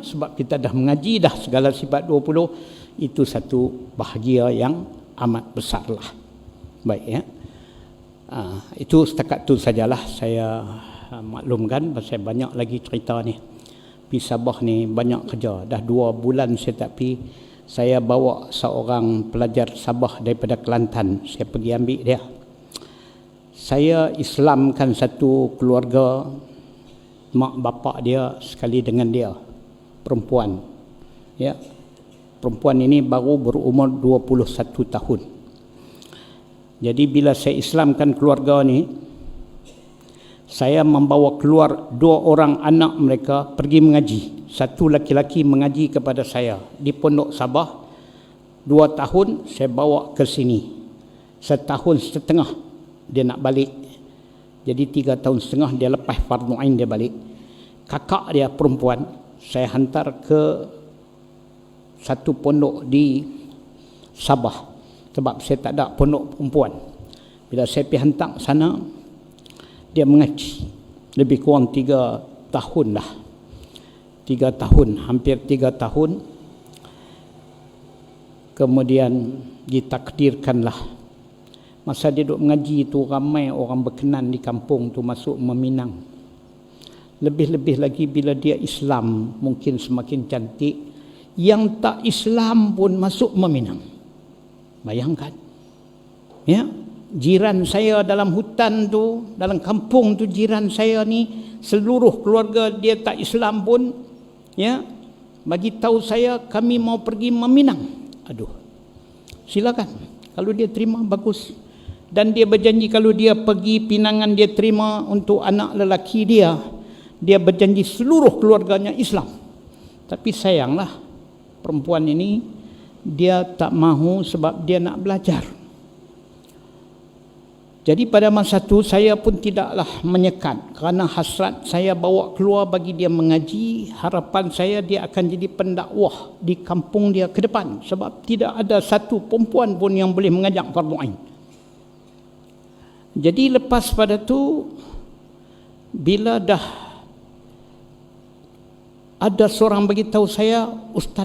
sebab kita dah mengaji dah segala sifat 20, itu satu bahagia yang amat besarlah. Baik ya. Itu setakat tu sajalah saya maklumkan, pasal banyak lagi cerita ni. Pergi Sabah ni banyak kerja. Dah 2 bulan saya tak pergi. Saya bawa seorang pelajar Sabah daripada Kelantan. Saya pergi ambil dia. Saya Islamkan satu keluarga, mak bapak dia sekali dengan dia, perempuan. Ya. Perempuan ini baru berumur 21 tahun. Jadi bila saya Islamkan keluarga ni, saya membawa keluar 2 orang anak mereka pergi mengaji. Satu laki-laki mengaji kepada saya di Pondok Sabah. 2 tahun saya bawa ke sini. 1.5 tahun dia nak balik. Jadi 3 tahun setengah dia lepas fardu ain dia balik. Kakak dia perempuan saya hantar ke satu pondok di Sabah. Sebab saya tak ada pondok perempuan. Bila saya pergi hantar sana, dia mengaji. Lebih kurang 3 tahun dah. 3 tahun, hampir 3 tahun. Kemudian ditakdirkanlah. Masa dia duduk mengaji tu, ramai orang berkenan di kampung tu masuk meminang. Lebih-lebih lagi bila dia Islam, mungkin semakin cantik. Yang tak Islam pun masuk meminang. Bayangkan. Ya, jiran saya dalam hutan tu, dalam kampung tu, jiran saya ni seluruh keluarga dia tak Islam pun, ya, bagi tahu saya kami mau pergi meminang. Aduh. Silakan. Kalau dia terima bagus. Dan dia berjanji kalau dia pergi pinangan dia terima untuk anak lelaki dia, dia berjanji seluruh keluarganya Islam. Tapi sayanglah perempuan ini dia tak mahu sebab dia nak belajar. Jadi pada masa tu saya pun tidaklah menyekat, kerana hasrat saya bawa keluar bagi dia mengaji. Harapan saya dia akan jadi pendakwah di kampung dia ke depan, sebab tidak ada satu perempuan pun yang boleh mengajak fardu ain. Jadi lepas pada tu, bila dah ada seorang bagi tahu saya, Ustaz,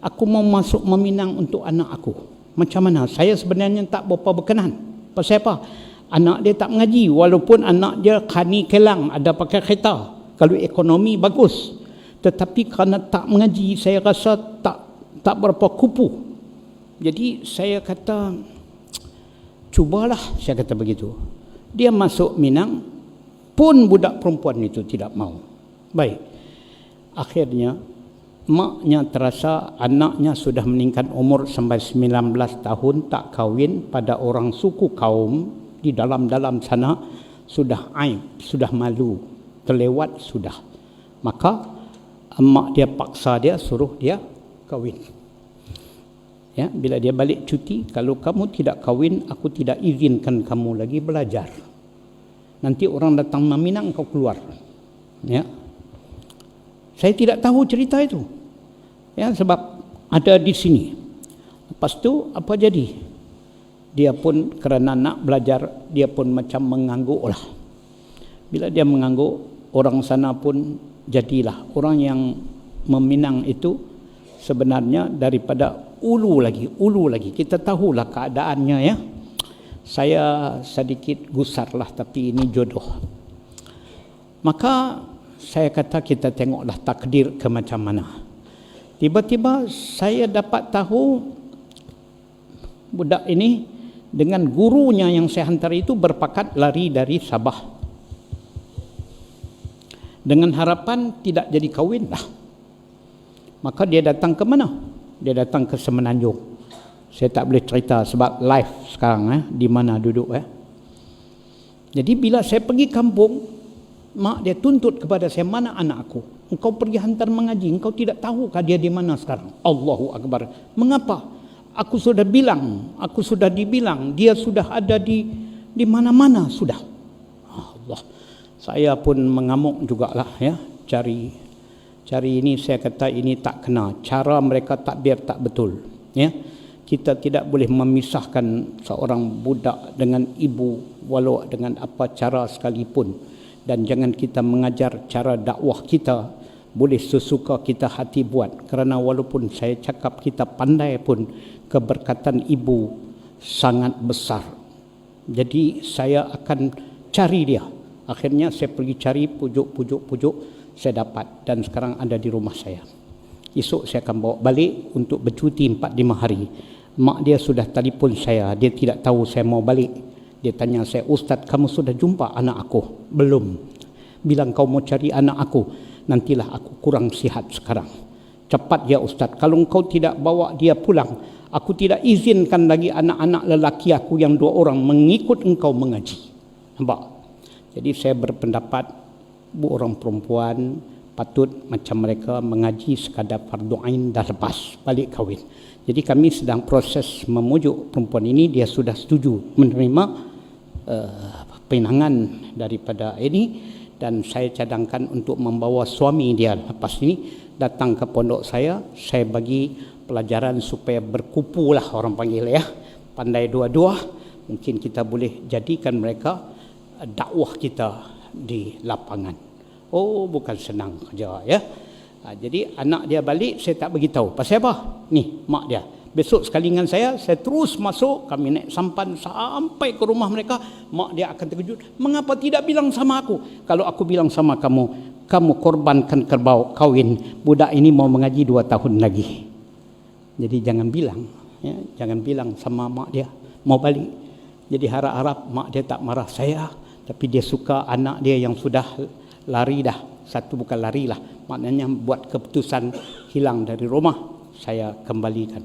aku mau masuk meminang untuk anak aku. Macam mana? Saya sebenarnya tak berapa berkenan. Pasal apa? Anak dia tak mengaji, walaupun anak dia khani kelang, ada pakai kereta. Kalau ekonomi bagus. Tetapi kerana tak mengaji, saya rasa tak berapa kupu. Jadi saya kata, cubalah, saya kata begitu. Dia masuk Minang, pun budak perempuan itu tidak mau. Baik. Akhirnya maknya terasa anaknya sudah meningkat umur sampai 19 tahun, tak kahwin, pada orang suku kaum di dalam-dalam sana, sudah aib, sudah malu, terlewat sudah. Maka emak dia paksa dia, suruh dia kahwin. Ya, bila dia balik cuti, kalau kamu tidak kahwin, aku tidak izinkan kamu lagi belajar. Nanti orang datang meminang, kau keluar. Ya. Saya tidak tahu cerita itu. Ya, sebab ada di sini. Lepas tu apa jadi? Dia pun kerana nak belajar, dia pun macam mengangguk lah. Bila dia mengangguk, orang sana pun jadilah. Orang yang meminang itu sebenarnya daripada ulu lagi. Kita tahulah keadaannya ya. Saya sedikit gusar lah, tapi ini jodoh. Maka saya kata kita tengoklah takdir ke macam mana. Tiba-tiba saya dapat tahu budak ini dengan gurunya yang saya hantar itu berpakat lari dari Sabah. Dengan harapan tidak jadi kahwin lah. Maka dia datang ke mana? Dia datang ke Semenanjung. Saya tak boleh cerita sebab live sekarang di mana duduk. Jadi bila saya pergi kampung, mak dia tuntut kepada saya, mana anak aku? Engkau pergi hantar mengaji, engkau tidak tahukah dia di mana sekarang? Allahu Akbar. Mengapa? Aku sudah dibilang, dia sudah ada di mana-mana sudah. Allah. Saya pun mengamuk jugalah ya, cari ini. Saya kata ini tak kena. Cara mereka takbir tak betul. Ya. Kita tidak boleh memisahkan seorang budak dengan ibu walau dengan apa cara sekalipun. Dan jangan kita mengajar cara dakwah kita boleh sesuka kita hati buat. Kerana walaupun saya cakap kita pandai pun, keberkatan ibu sangat besar. Jadi saya akan cari dia. Akhirnya saya pergi cari pujuk, saya dapat dan sekarang ada di rumah saya. Esok saya akan bawa balik untuk bercuti 4-5 hari. Mak dia sudah telefon saya, dia tidak tahu saya mau balik. Dia tanya saya, "Ustaz, kamu sudah jumpa anak aku?" "Belum." "Bilang kau mau cari anak aku, nantilah aku kurang sihat sekarang." "Cepat ya Ustaz, kalau kau tidak bawa dia pulang, aku tidak izinkan lagi anak-anak lelaki aku yang 2 orang mengikut engkau mengaji." Nampak? Jadi saya berpendapat orang perempuan patut macam mereka mengaji sekadar fardu ain dah lepas balik kahwin. Jadi kami sedang proses memujuk perempuan ini, dia sudah setuju menerima pinangan daripada ini, dan saya cadangkan untuk membawa suami dia lepas ini datang ke pondok saya bagi pelajaran supaya berkupulah orang panggil ya, pandai dua-dua. Mungkin kita boleh jadikan mereka dakwah kita di lapangan. Oh, bukan senang kerja ya. Jadi anak dia balik, saya tak beritahu. Pasal apa? Ni mak dia. Besok sekali dengan saya terus masuk, kami naik sampan sampai ke rumah mereka. Mak dia akan terkejut. "Mengapa tidak bilang sama aku?" "Kalau aku bilang sama kamu, kamu korbankan kerbau kawin. Budak ini mau mengaji 2 tahun lagi." Jadi jangan bilang, ya, jangan bilang sama mak dia mau balik. Jadi harap-harap mak dia tak marah saya, tapi dia suka anak dia yang sudah lari dah. Satu bukan lari lah, maknanya buat keputusan hilang dari rumah, saya kembalikan.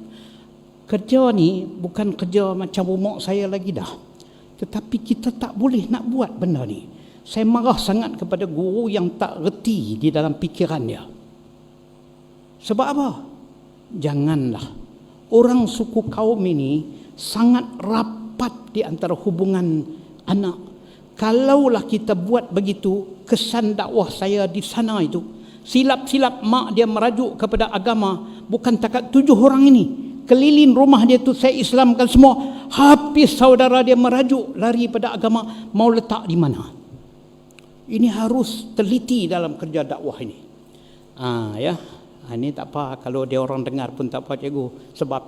Kerja ni bukan kerja macam umur saya lagi dah, tetapi kita tak boleh nak buat benda ni. Saya marah sangat kepada guru yang tak reti di dalam fikirannya. Sebab apa? Janganlah. Orang suku kaum ini sangat rapat di antara hubungan anak. Kalaulah kita buat begitu, kesan dakwah saya di sana itu, silap-silap mak dia merajuk kepada agama, bukan takat 7 orang ini. Keliling rumah dia tu saya Islamkan semua. Habis saudara dia merajuk lari pada agama, mau letak di mana? Ini harus teliti dalam kerja dakwah ini. Ya. Ini tak apa, kalau dia orang dengar pun tak apa cikgu, sebab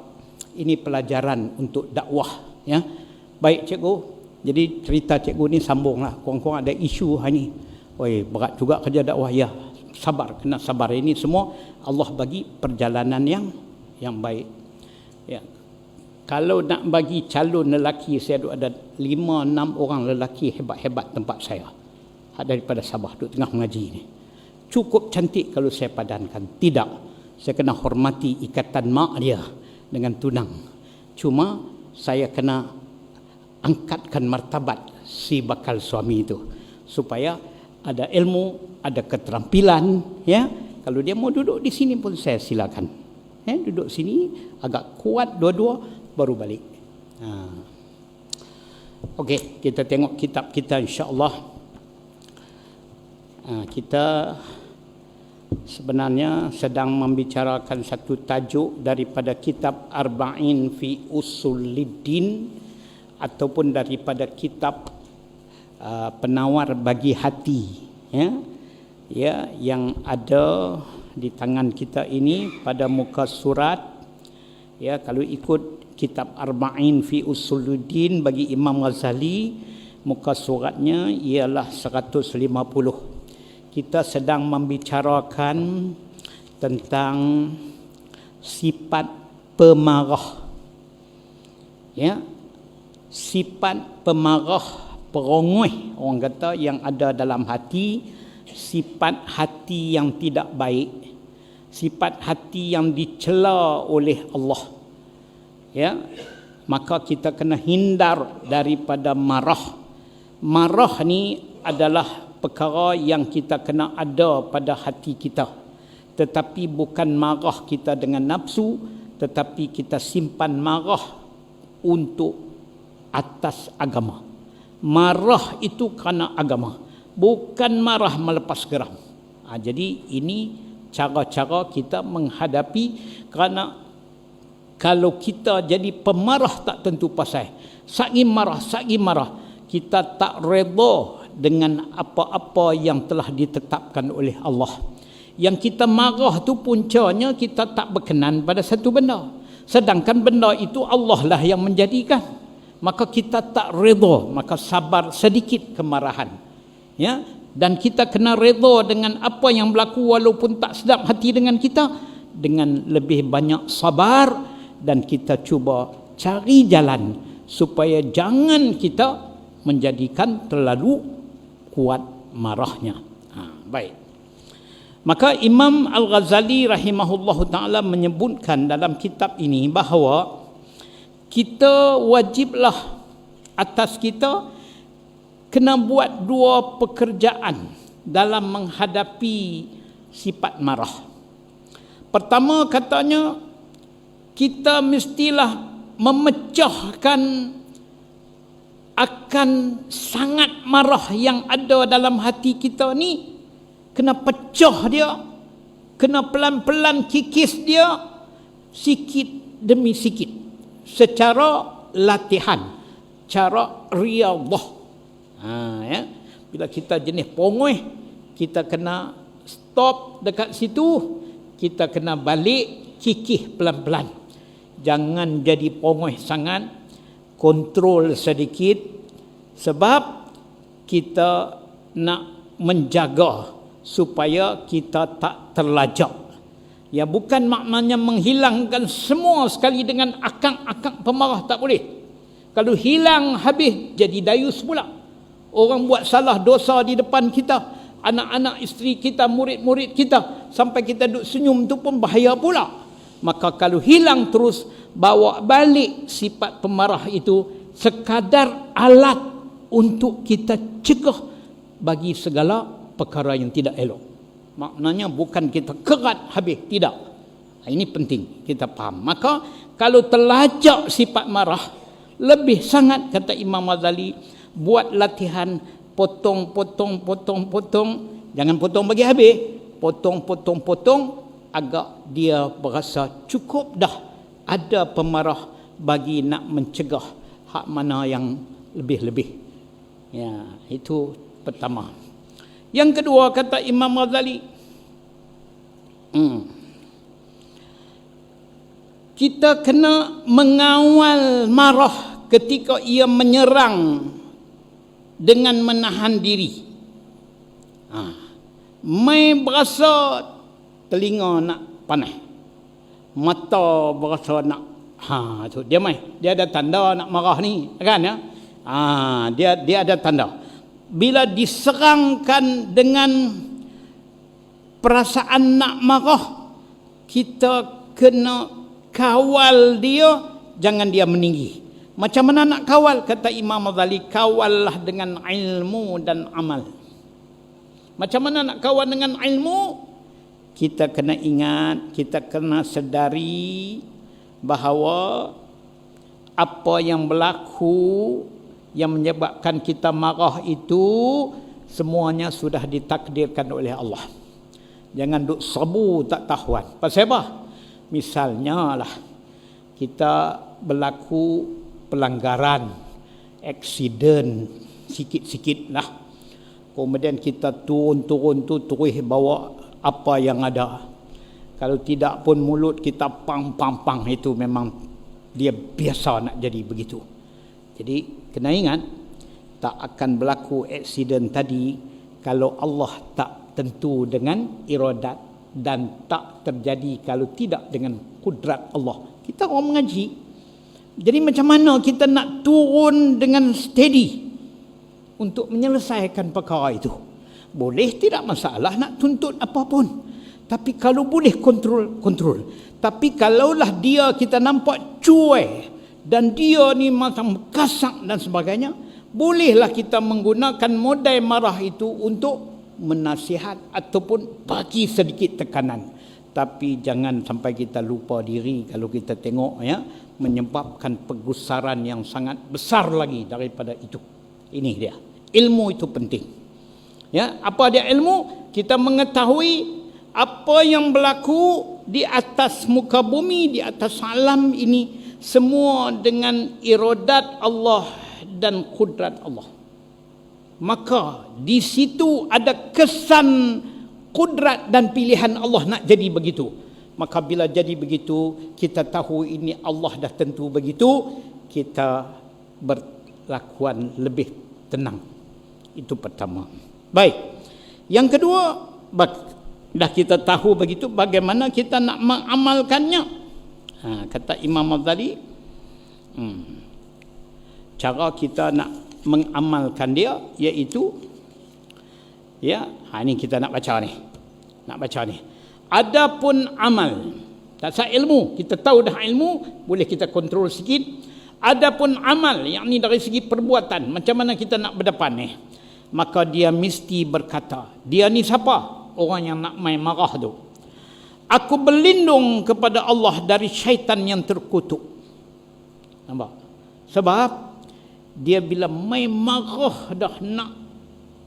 ini pelajaran untuk dakwah ya. Baik cikgu. Jadi cerita cikgu ni sambunglah. Kurang-kurang ada isu hari ni. Oi, berat juga kerja dakwah ya. Sabar, kena sabar. Ini semua Allah bagi perjalanan yang baik. Ya. Kalau nak bagi calon lelaki, saya ada 5-6 orang lelaki hebat-hebat tempat saya. Daripada Sabah, duduk tengah mengaji ni. Cukup cantik kalau saya padankan. Tidak. Saya kena hormati ikatan mak dia dengan tunang. Cuma saya kena angkatkan martabat si bakal suami itu supaya ada ilmu, ada keterampilan ya. Kalau dia mau duduk di sini pun saya silakan. Ya, duduk sini agak kuat dua-dua baru balik. Okey, kita tengok kitab kita insya-Allah. Kita sebenarnya sedang membicarakan satu tajuk daripada kitab Arba'in fi Usuluddin, ataupun daripada kitab Penawar bagi Hati ya, yang ada di tangan kita ini pada muka surat ya. Kalau ikut kitab Arba'in fi Usuluddin bagi Imam Ghazali, muka suratnya ialah 150. Kita sedang membicarakan tentang sifat pemarah ya. Sifat pemarah, perongoi orang kata yang ada dalam hati, sifat hati yang tidak baik, sifat hati yang dicela oleh Allah ya. Maka kita kena hindar daripada marah. Marah ni adalah perkara yang kita kena ada pada hati kita, tetapi bukan marah kita dengan nafsu, tetapi kita simpan marah untuk atas agama. Marah itu kerana agama, bukan marah melepas geram. Jadi ini cara-cara kita menghadapi, kerana kalau kita jadi pemarah tak tentu pasal, sagi marah, kita tak redha dengan apa-apa yang telah ditetapkan oleh Allah. Yang kita marah tu puncanya kita tak berkenan pada satu benda. Sedangkan benda itu Allah lah yang menjadikan. Maka kita tak redha, maka sabar sedikit kemarahan. Ya, dan kita kena redha dengan apa yang berlaku walaupun tak sedap hati dengan kita, dengan lebih banyak sabar, dan kita cuba cari jalan supaya jangan kita menjadikan terlalu kuat marahnya. Baik. Maka Imam Al-Ghazali rahimahullahu ta'ala menyebutkan dalam kitab ini bahawa kita wajiblah atas kita kena buat dua pekerjaan dalam menghadapi sifat marah. Pertama katanya, kita mestilah memecahkan akan sangat marah yang ada dalam hati kita ni. Kena pecah dia, kena pelan-pelan kikis dia, sikit demi sikit, secara latihan, cara riyadhah. Ya. Bila kita jenis pongoi, kita kena stop dekat situ, kita kena balik kikis pelan-pelan. Jangan jadi pongoi sangat, kontrol sedikit, sebab kita nak menjaga supaya kita tak terlajak. Ya, bukan maknanya menghilangkan semua sekali dengan akang-akang pemarah, tak boleh. Kalau hilang habis jadi dayus pula. Orang buat salah dosa di depan kita, anak-anak isteri kita, murid-murid kita, sampai kita duduk senyum tu pun bahaya pula. Maka kalau hilang terus, bawa balik sifat pemarah itu sekadar alat untuk kita cegah bagi segala perkara yang tidak elok. Maknanya bukan kita kerat habis, tidak. Ini penting kita faham. Maka kalau terlajak sifat marah, lebih sangat kata Imam Ghazali, buat latihan potong. Jangan potong bagi habis, potong agak dia berasa cukup dah ada pemarah bagi nak mencegah hak mana yang lebih-lebih. Ya, itu pertama. Yang kedua kata Imam Ghazali, kita kena mengawal marah ketika ia menyerang dengan menahan diri. Mai berasa telinga nak panas, mata berasa nak tu dia ada tanda nak marah ni kan ya. Dia ada tanda. Bila diserangkan dengan perasaan nak marah, kita kena kawal dia, jangan dia meninggi. Macam mana nak kawal? Kata Imam Ghazali, kawallah dengan ilmu dan amal. Macam mana nak kawal dengan ilmu? Kita kena ingat, kita kena sedari bahawa apa yang berlaku yang menyebabkan kita marah itu semuanya sudah ditakdirkan oleh Allah. Jangan duk serbu tak tahuan. Pasal apa? Misalnya lah, kita berlaku pelanggaran, aksiden sikit-sikit lah. Kemudian kita turun tu terus bawa apa yang ada. Kalau tidak pun mulut kita pang, itu memang dia biasa nak jadi begitu. Jadi kena ingat, tak akan berlaku aksiden tadi kalau Allah tak tentu dengan iradat, dan tak terjadi kalau tidak dengan kudrat Allah. Kita orang mengaji, jadi macam mana kita nak turun dengan steady untuk menyelesaikan perkara itu? Boleh, tidak masalah nak tuntut apapun, tapi kalau boleh kontrol. Tapi kalaulah dia kita nampak cuai dan dia ni macam kasak dan sebagainya, bolehlah kita menggunakan modal marah itu untuk menasihat ataupun bagi sedikit tekanan. Tapi jangan sampai kita lupa diri kalau kita tengok ya, menyebabkan pergusaran yang sangat besar lagi daripada itu. Ini dia. Ilmu itu penting. Ya, apa dia ilmu? Kita mengetahui apa yang berlaku di atas muka bumi, di atas alam ini, semua dengan iradat Allah dan kudrat Allah. Maka di situ ada kesan kudrat dan pilihan Allah nak jadi begitu. Maka bila jadi begitu, kita tahu ini Allah dah tentu begitu, kita berlakuan lebih tenang. Itu pertama. Baik. Yang kedua, dah kita tahu begitu, bagaimana kita nak mengamalkannya. Kata Imam Ghazali, cara kita nak mengamalkan dia iaitu, ini kita nak baca ni. Adapun amal, tak sah ilmu, kita tahu dah ilmu, boleh kita kontrol sikit. Adapun amal, yang ni dari segi perbuatan, macam mana kita nak berdepan ni, maka dia mesti berkata, dia ni siapa? Orang yang nak main marah tu. Aku berlindung kepada Allah dari syaitan yang terkutuk. Nampak? Sebab dia bila main marah dah nak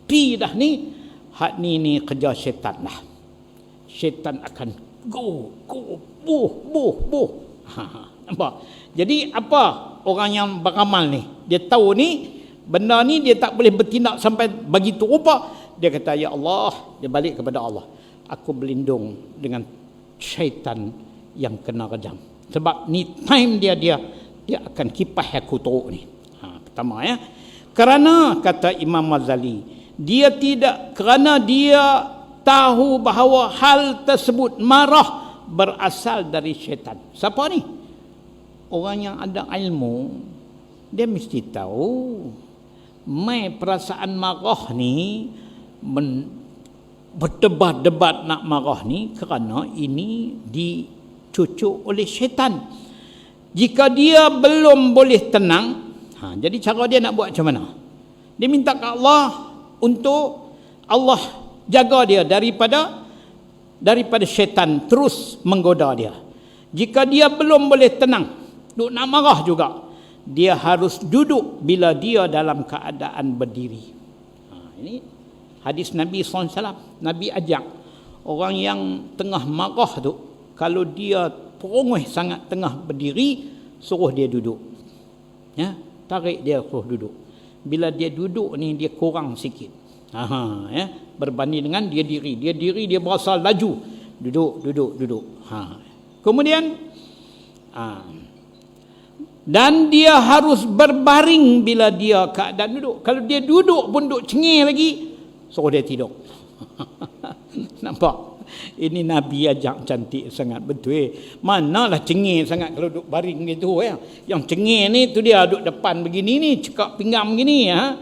pi dah ni, hak ni kerja syaitan dah. Syaitan akan buh. Nampak? Jadi apa orang yang beramal ni? Dia tahu ni benda ni dia tak boleh bertindak sampai begitu rupa. Dia kata, ya Allah, dia balik kepada Allah. Aku berlindung dengan syaitan yang kena rejam. Sebab ni time dia akan kipas aku teruk ni. Pertama ya. Kerana kata Imam Ghazali, kerana dia tahu bahawa hal tersebut marah berasal dari syaitan. Siapa ni? Orang yang ada ilmu, dia mesti tahu mai perasaan marah ni, berdebat-debat nak marah ni kerana ini dicucuk oleh syaitan. Jika dia belum boleh tenang, jadi cara dia nak buat macam mana? Dia minta ke Allah untuk Allah jaga dia daripada syaitan terus menggoda dia. Jika dia belum boleh tenang, duk nak marah juga, dia harus duduk bila dia dalam keadaan berdiri. Ini hadis Nabi SAW. Nabi ajak orang yang tengah marah tu, kalau dia perongeh sangat tengah berdiri, suruh dia duduk. Tarik dia suruh duduk. Bila dia duduk ni, dia kurang sikit. Berbanding dengan dia diri. Dia berasa laju. Duduk. Kemudian dan dia harus berbaring bila dia keadaan duduk. Kalau dia duduk pun duduk cengih lagi, suruh dia tidur. Nampak? Ini Nabi ajak cantik sangat, betul. Manalah cengih sangat kalau duduk baring gitu ya. Yang cengih ni tu dia duduk depan begini ni, cekak pinggang begini ya.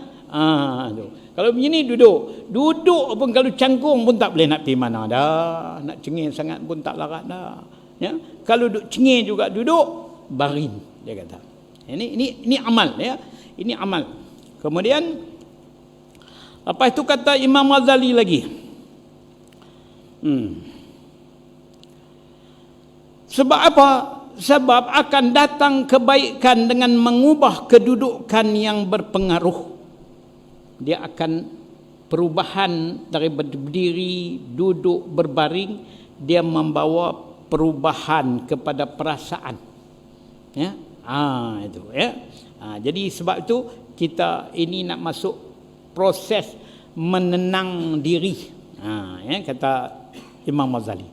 Tu. Kalau begini duduk pun kalau cangkung pun tak boleh nak pergi mana dah. Nak cengih sangat pun tak larat dah. Ya. Kalau duduk cengih juga duduk, baring dia kata. Ini amal ya. Ini amal. Kemudian lepas itu kata Imam Ghazali lagi. Sebab apa? Sebab akan datang kebaikan dengan mengubah kedudukan yang berpengaruh. Dia akan perubahan dari berdiri, duduk, berbaring, dia membawa perubahan kepada perasaan. Ya. Itu ya. Jadi sebab itu kita ini nak masuk proses menenang diri. Kata Imam Ghazali.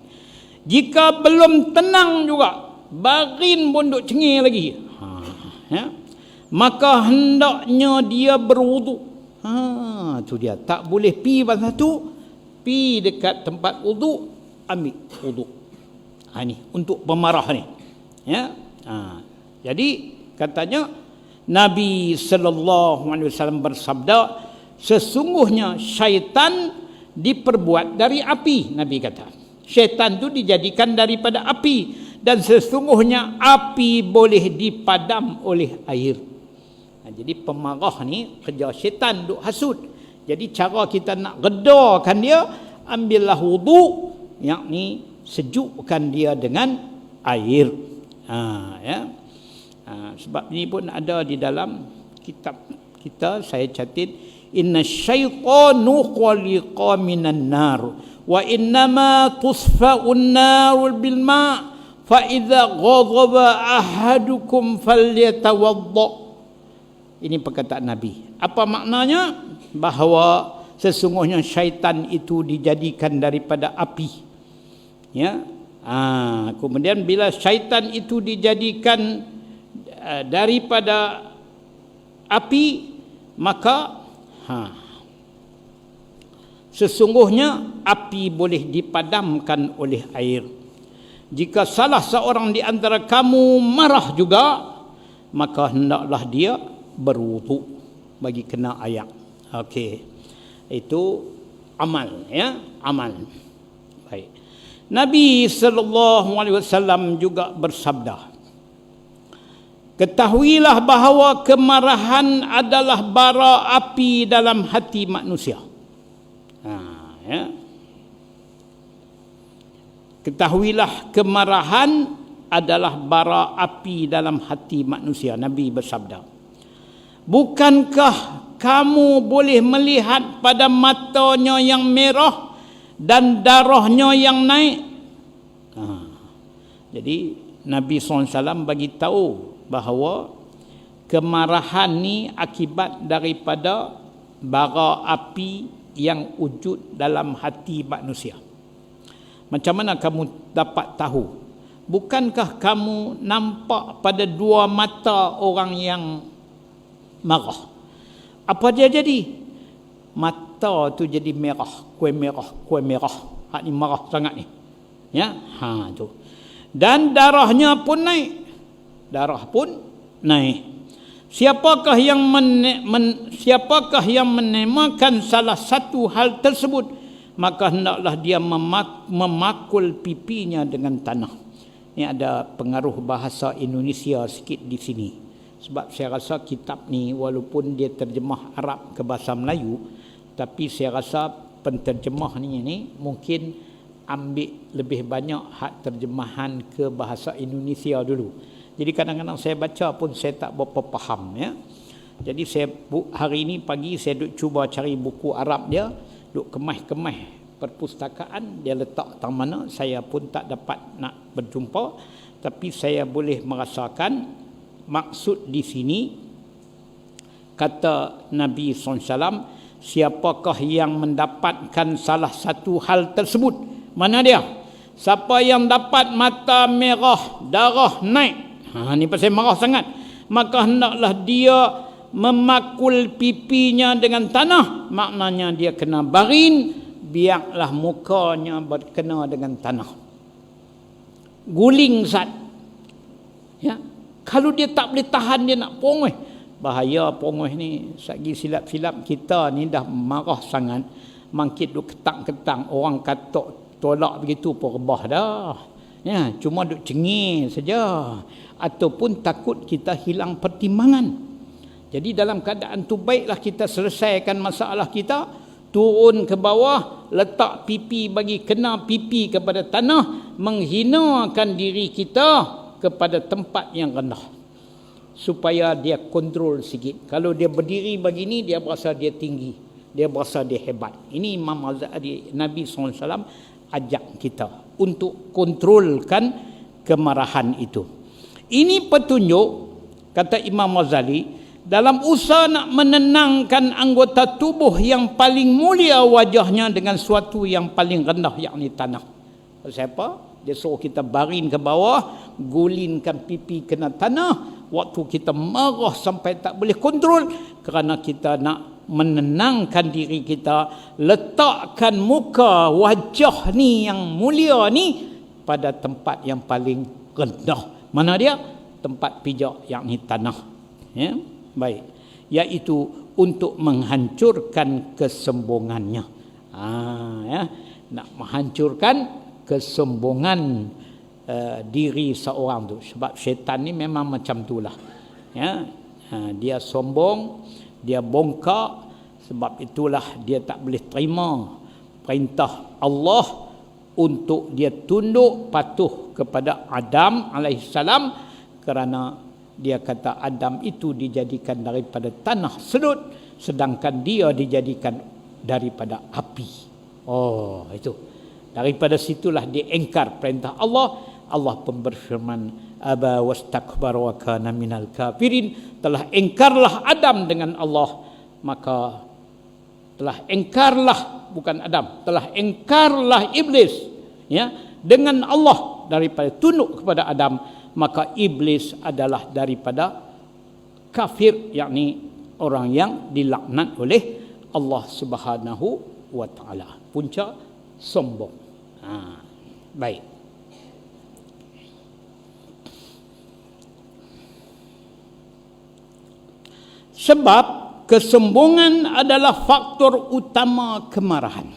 Jika belum tenang juga, barin pun duk cengih lagi. Maka hendaknya dia berwuduk. Tu dia. Tak boleh pi pasal tu, pi dekat tempat wuduk, ambil wuduk. Ni untuk pemarah ni. Ya. Jadi katanya Nabi sallallahu alaihi wasallam bersabda, sesungguhnya syaitan diperbuat dari api. Nabi kata, syaitan tu dijadikan daripada api, dan sesungguhnya api boleh dipadam oleh air. Jadi pemarah ni kerja syaitan duk hasut. Jadi cara kita nak redakan dia, ambillah wuduk, yakni sejukkan dia dengan air. Sebab ini pun ada di dalam kitab kita, saya catat, inna syaitanu khuliqa minan nar wa innama tusfa'un nar bil ma' fa idza ghadaba ahadukum falyatawadda. Ini perkataan Nabi. Apa maknanya? Bahawa sesungguhnya syaitan itu dijadikan daripada api. Ya. Kemudian bila syaitan itu dijadikan daripada api, maka sesungguhnya api boleh dipadamkan oleh air. Jika salah seorang di antara kamu marah juga, maka hendaklah dia berwuduk bagi kena air. Okey. Itu amal, ya, amal. Baik. Nabi sallallahu alaihi wasallam juga bersabda, ketahuilah bahawa kemarahan adalah bara api dalam hati manusia. Ya. Ketahuilah kemarahan adalah bara api dalam hati manusia. Nabi bersabda, bukankah kamu boleh melihat pada matanya yang merah dan darahnya yang naik? Jadi Nabi SAW bagi tahu bahawa kemarahan ni akibat daripada bara api yang wujud dalam hati manusia. Macam mana kamu dapat tahu? Bukankah kamu nampak pada dua mata orang yang marah? Apa dia jadi? Mata tu jadi merah, kuih merah. Hak ni marah sangat ni. Ya, tu. Dan darahnya pun naik. Darah pun naik. Siapakah yang menemakan salah satu hal tersebut, maka hendaklah dia memakul pipinya dengan tanah. Ini ada pengaruh bahasa Indonesia sikit di sini. Sebab saya rasa kitab ni walaupun dia terjemah Arab ke bahasa Melayu, tapi saya rasa penterjemah ni mungkin ambil lebih banyak hak terjemahan ke bahasa Indonesia dulu. Jadi kadang-kadang saya baca pun saya tak berapa faham, ya. Jadi saya hari ini pagi saya duk cuba cari buku Arab dia, duk kemah-kemah perpustakaan, dia letak tang mana saya pun tak dapat nak berjumpa, tapi saya boleh merasakan maksud di sini kata Nabi SAW, siapakah yang mendapatkan salah satu hal tersebut? Mana dia? Siapa yang dapat mata merah, darah naik, ni pasal marah sangat, maka hendaklah dia memakul pipinya dengan tanah. Maknanya dia kena barin, biarlah mukanya berkena dengan tanah. Guling zat. Ya. Kalau dia tak boleh tahan, dia nak pongoi. Bahaya pongoi ni. Sagi silap-silap kita ni dah marah sangat. Mangkit duk ketang-ketang. Orang kata tolak begitu pun rebah dah. Ya, cuma duk cengih saja. Ataupun takut kita hilang pertimbangan. Jadi dalam keadaan tu baiklah kita selesaikan masalah kita, turun ke bawah, letak pipi bagi kena pipi kepada tanah, menghinakan diri kita kepada tempat yang rendah. Supaya dia kontrol sikit. Kalau dia berdiri begini, dia berasa dia tinggi. Dia berasa dia hebat. Ini Imam Nabi SAW ajak kita untuk kontrolkan kemarahan itu. Ini petunjuk, kata Imam Ghazali, dalam usaha nak menenangkan anggota tubuh yang paling mulia wajahnya dengan suatu yang paling rendah, yakni tanah. Siapa? Dia suruh kita baring ke bawah, gulingkan pipi kena tanah. Waktu kita marah sampai tak boleh kontrol, kerana kita nak menenangkan diri kita, letakkan muka wajah ni yang mulia ni pada tempat yang paling rendah. Mana dia? Tempat pijak, yakni tanah. Ya, baik. Iaitu untuk menghancurkan kesombongannya. Ya, nak menghancurkan kesombongan diri seorang tu. Sebab syaitan ni memang macam itulah. Ya, dia sombong, dia bongkak. Sebab itulah dia tak boleh terima perintah Allah untuk dia tunduk patuh kepada Adam alaihissalam, kerana dia kata Adam itu dijadikan daripada tanah sedut, sedangkan dia dijadikan daripada api. Oh, itu. Daripada situlah dia engkar perintah Allah. Allah pun berfirman, aba wastakbara wa kana minal kafirin, telah engkarlah Adam dengan Allah, maka telah engkarlah, bukan Adam, telah engkarlah iblis, ya, dengan Allah daripada tunduk kepada Adam, maka iblis adalah daripada kafir, yakni orang yang dilaknat oleh Allah Subhanahu wa taala. Punca sombong. Baik. Sebab kesombongan adalah faktor utama kemarahan.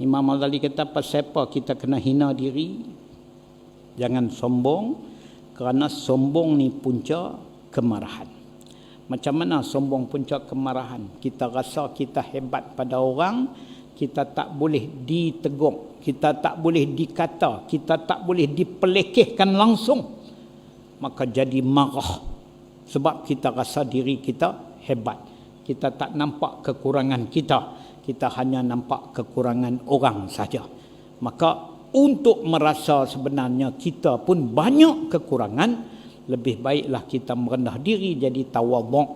Imam Ghazali kata, pasal apa kita kena hina diri? Jangan sombong, kerana sombong ni punca kemarahan. Macam mana sombong punca kemarahan? Kita rasa kita hebat pada orang, kita tak boleh ditegur, kita tak boleh dikata, kita tak boleh dipelekehkan langsung, maka jadi marah. Sebab kita rasa diri kita hebat. Kita tak nampak kekurangan kita. Kita hanya nampak kekurangan orang saja. Maka untuk merasa sebenarnya kita pun banyak kekurangan, lebih baiklah kita merendah diri, jadi tawadhu'.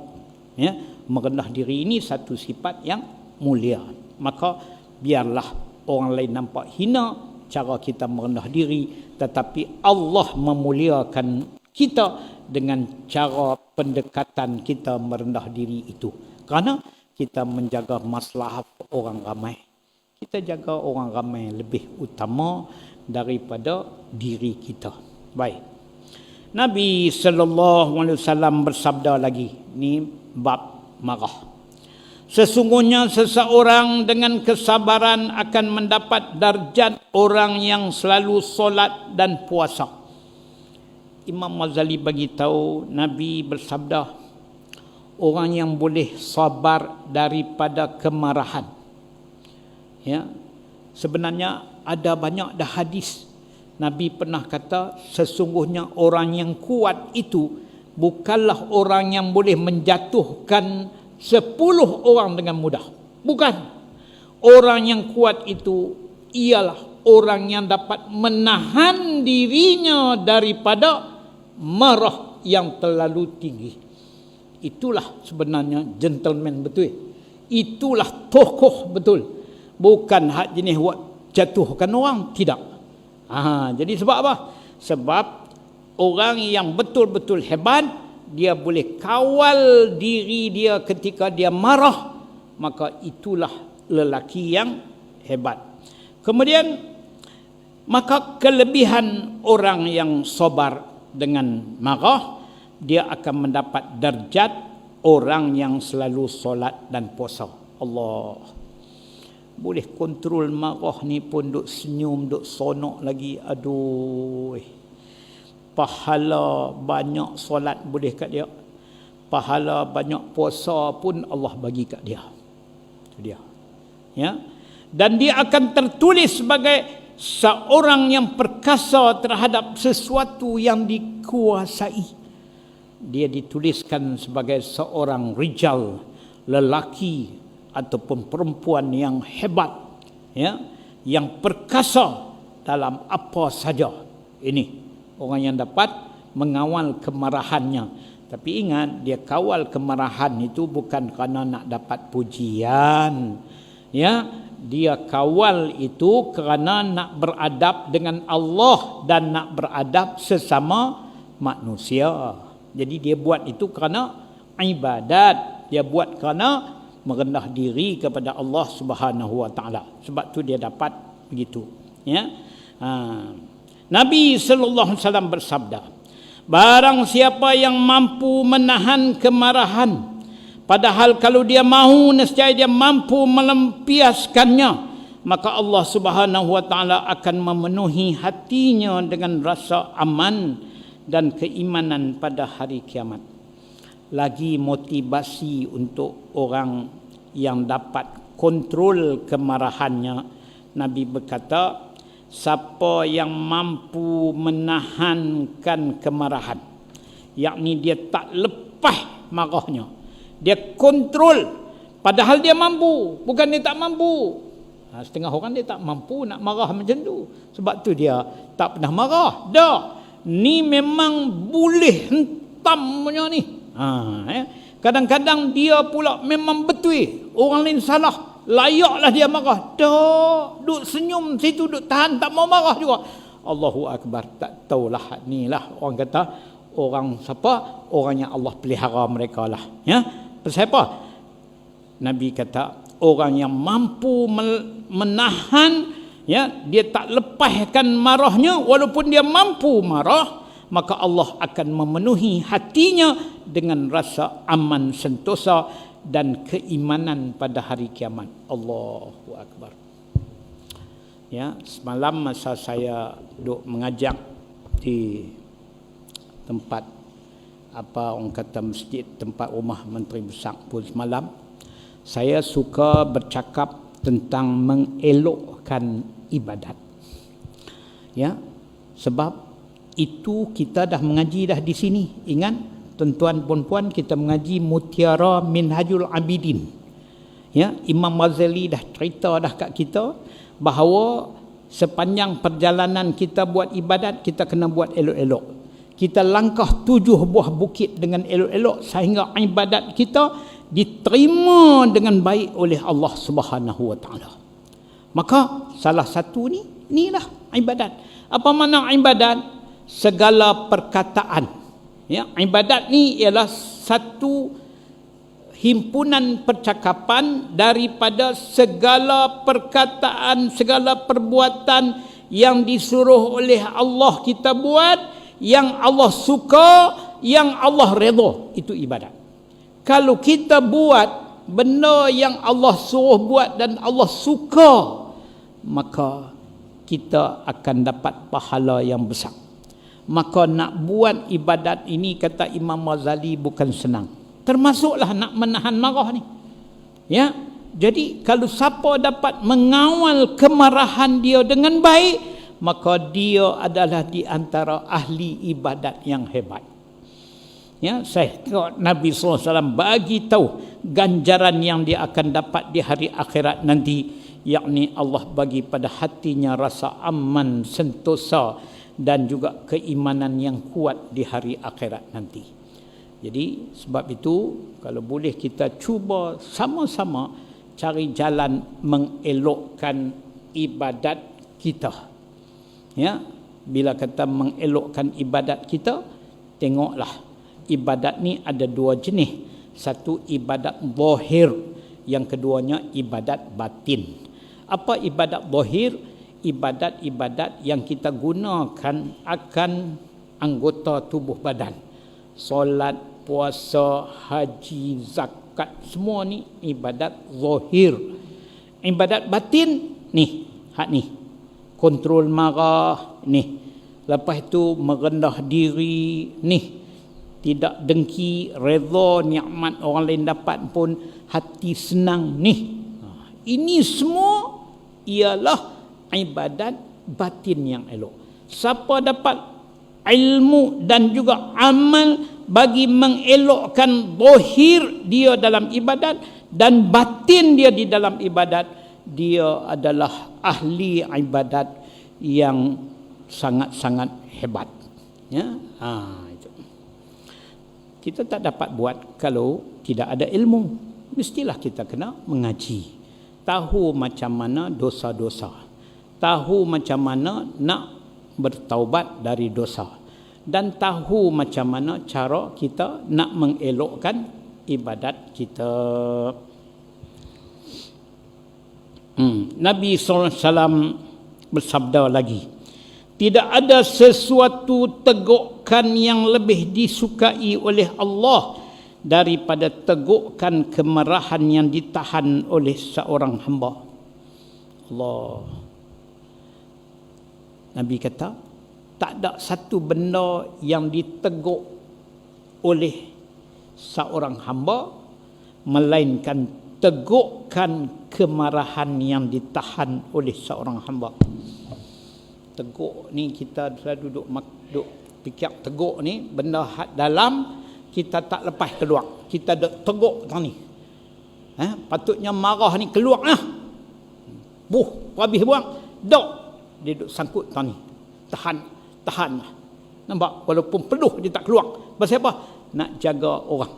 Ya, merendah diri ini satu sifat yang mulia. Maka biarlah orang lain nampak hina cara kita merendah diri, tetapi Allah memuliakan kita dengan cara pendekatan kita merendah diri itu. Kerana kita menjaga maslahat orang ramai. Kita jaga orang ramai lebih utama daripada diri kita. Baik. Nabi SAW bersabda lagi, ni bab marah. Sesungguhnya seseorang dengan kesabaran akan mendapat darjat orang yang selalu solat dan puasa. Imam Ghazali bagi tahu, Nabi bersabda, orang yang boleh sabar daripada kemarahan. Ya. Sebenarnya ada banyak dah hadis. Nabi pernah kata, sesungguhnya orang yang kuat itu bukanlah orang yang boleh menjatuhkan 10 orang dengan mudah. Bukan. Orang yang kuat itu ialah orang yang dapat menahan dirinya daripada marah yang terlalu tinggi. Itulah sebenarnya gentleman betul. Itulah tokoh betul. Bukan hak jenis buat jatuhkan orang, tidak. Jadi sebab apa? Sebab orang yang betul-betul hebat, dia boleh kawal diri dia ketika dia marah, maka itulah lelaki yang hebat. Kemudian, maka kelebihan orang yang sabar dengan marah, dia akan mendapat darjat orang yang selalu solat dan puasa. Allah. Boleh kontrol marah ni pun duk senyum, duk sonok lagi. Aduh. Pahala banyak solat boleh kat dia. Pahala banyak puasa pun Allah bagi kat dia. Itu dia. Ya. Dan dia akan tertulis sebagai seorang yang perkasa terhadap sesuatu yang dikuasai. Dia dituliskan sebagai seorang rijal, lelaki ataupun perempuan yang hebat, ya, yang perkasa dalam apa saja. Ini orang yang dapat mengawal kemarahannya. Tapi ingat, dia kawal kemarahan itu bukan kerana nak dapat pujian, ya. Dia kawal itu kerana nak beradab dengan Allah dan nak beradab sesama manusia. Jadi dia buat itu kerana ibadat. Dia buat kerana merendah diri kepada Allah Subhanahu wa taala. Sebab tu dia dapat begitu, ya. Nabi sallallahu alaihi wasallam bersabda, barang siapa yang mampu menahan kemarahan, padahal kalau dia mahu nescaya dia mampu melampiaskannya, maka Allah Subhanahu wa taala akan memenuhi hatinya dengan rasa aman dan keimanan pada hari kiamat. Lagi motivasi untuk orang yang dapat kontrol kemarahannya, Nabi berkata, siapa yang mampu menahankan kemarahan, yakni dia tak lepas marahnya, dia kontrol, padahal dia mampu, bukan dia tak mampu. Setengah orang dia tak mampu nak marah macam tu, sebab tu dia tak pernah marah. Dah, ni memang boleh hentam punya ni. Kadang-kadang dia pula memang betul, orang lain salah, layaklah dia marah. Tak, duk senyum situ, duk tahan, tak mau marah juga. Allahu Akbar. Tak tahulah, ni lah orang kata, orang siapa? Orang yang Allah pelihara mereka lah. Ya, pasal apa? Nabi kata, orang yang mampu menahan, ya, dia tak lepaskan marahnya, walaupun dia mampu marah, maka Allah akan memenuhi hatinya dengan rasa aman, sentosa dan keimanan pada hari kiamat. Allahu Akbar. Ya, semalam masa saya duk mengajak di tempat apa orang kata masjid, tempat rumah Menteri Besar pun semalam, saya suka bercakap tentang mengelokkan ibadat. Ya, sebab itu kita dah mengaji dah di sini. Ingat tuan-tuan puan-puan, kita mengaji Mutiara Minhajul Abidin. Ya, Imam Ghazali dah cerita dah kat kita bahawa sepanjang perjalanan kita buat ibadat, kita kena buat elok-elok. Kita langkah 7 buah bukit dengan elok-elok sehingga ibadat kita diterima dengan baik oleh Allah Subhanahu wa taala. Maka salah satu inilah ibadat. Apa makna ibadat? Segala perkataan. Ya, ibadat ni ialah satu himpunan percakapan daripada segala perkataan, segala perbuatan yang disuruh oleh Allah kita buat, yang Allah suka, yang Allah redha. Itu ibadat. Kalau kita buat benda yang Allah suruh buat dan Allah suka, maka kita akan dapat pahala yang besar. Maka nak buat ibadat ini, kata Imam Ghazali, bukan senang. Termasuklah nak menahan marah ni. Ya, jadi kalau siapa dapat mengawal kemarahan dia dengan baik, maka dia adalah di antara ahli ibadat yang hebat. Ya, saya tengok Nabi SAW bagi tahu ganjaran yang dia akan dapat di hari akhirat nanti, yakni Allah bagi pada hatinya rasa aman, sentosa dan juga keimanan yang kuat di hari akhirat nanti. Jadi sebab itu, kalau boleh kita cuba sama-sama cari jalan mengelokkan ibadat kita. Ya, bila kata mengelokkan ibadat kita, tengoklah ibadat ni ada 2 jenis. Satu ibadat zahir, yang keduanya ibadat batin. Apa ibadat zahir? Ibadat-ibadat yang kita gunakan akan anggota tubuh badan. Solat, puasa, haji, zakat, semua ni ibadat zahir. Ibadat batin ni, hak ni, kontrol marah ni, lepas tu merendah diri ni, tidak dengki, redha nikmat orang lain dapat pun hati senang ni. Ini semua ialah ibadat batin yang elok. Siapa dapat ilmu dan juga amal bagi mengelokkan zahir dia dalam ibadat dan batin dia di dalam ibadat, dia adalah ahli ibadat yang sangat-sangat hebat. Ya, itu. Kita tak dapat buat kalau tidak ada ilmu. Mestilah kita kena mengaji, tahu macam mana dosa-dosa, tahu macam mana nak bertaubat dari dosa, dan tahu macam mana cara kita nak mengelokkan ibadat kita. Nabi SAW bersabda lagi, tidak ada sesuatu tegukan yang lebih disukai oleh Allah daripada tegukan kemarahan yang ditahan oleh seorang hamba. Allah. Nabi kata, tak ada satu benda yang diteguk oleh seorang hamba melainkan tegukan kemarahan yang ditahan oleh seorang hamba. Teguk ni kita selalu duduk fikir, teguk ni benda dalam kita tak lepas keluar. Kita duk teguk tang ni. Patutnya marah ni keluar lah. Habis buang. Dok. Dia duduk sangkut tang ni. Tahan lah. Nampak? Walaupun penuh dia tak keluar. Pasal apa? Nak jaga orang.